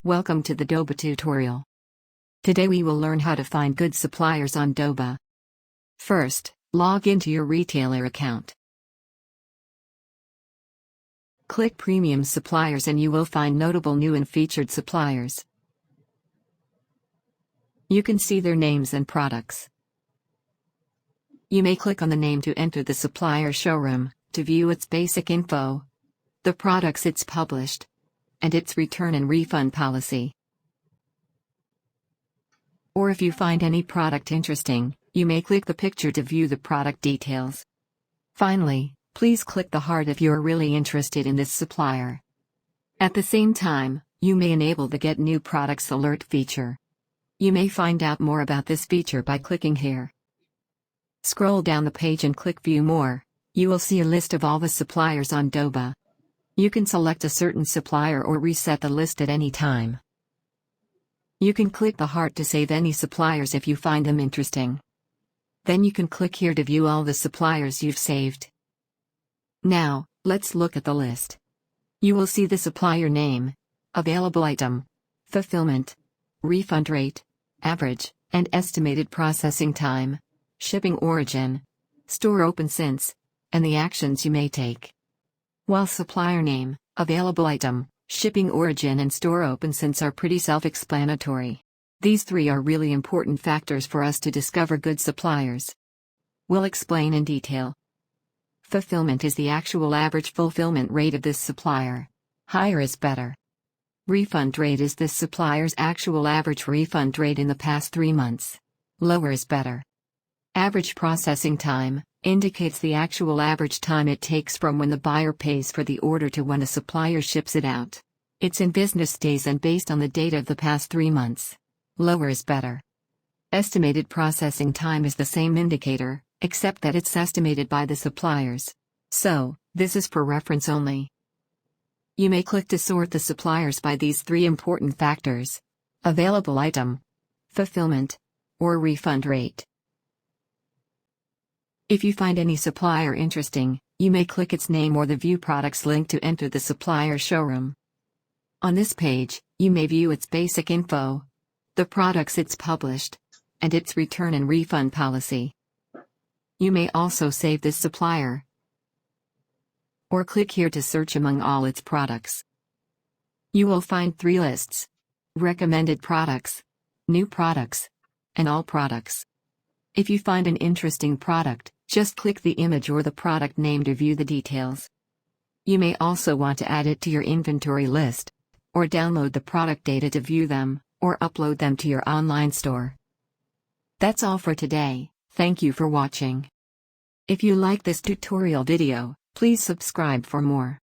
Welcome to the Doba tutorial. Today we will learn how to find good suppliers on Doba. First, log into your retailer account. Click Premium Suppliers and you will find notable new and featured suppliers. You can see their names and products. You may click on the name to enter the supplier showroom, to view its basic info, the products it's published, and its return and refund policy. Or if you find any product interesting, you may click the picture to view the product details. Finally, please click the heart if you are really interested in this supplier. At the same time, you may enable the Get New Products Alert feature. You may find out more about this feature by clicking here. Scroll down the page and click View More. You will see a list of all the suppliers on Doba. You can select a certain supplier or reset the list at any time. You can click the heart to save any suppliers if you find them interesting. Then you can click here to view all the suppliers you've saved. Now, let's look at the list. You will see the supplier name, available item, fulfillment, refund rate, average, and estimated processing time, shipping origin, store open since, and the actions you may take. While supplier name, available item, shipping origin and store open since are pretty self-explanatory, these three are really important factors for us to discover good suppliers. We'll explain in detail. Fulfillment is the actual average fulfillment rate of this supplier. Higher is better. Refund rate is this supplier's actual average refund rate in the past 3 months. Lower is better. Average processing time indicates the actual average time it takes from when the buyer pays for the order to when a supplier ships it out. It's in business days and based on the data of the past 3 months. Lower is better. Estimated processing time is the same indicator, except that it's estimated by the suppliers. So, this is for reference only. You may click to sort the suppliers by these three important factors: available item, fulfillment, or refund rate. If you find any supplier interesting, you may click its name or the View Products link to enter the supplier showroom. On this page, you may view its basic info, the products it's published, and its return and refund policy. You may also save this supplier, or click here to search among all its products. You will find 3 lists: recommended products, new products, and all products. If you find an interesting product, just click the image or the product name to view the details. You may also want to add it to your inventory list, or download the product data to view them, or upload them to your online store. That's all for today. Thank you for watching. If you like this tutorial video, please subscribe for more.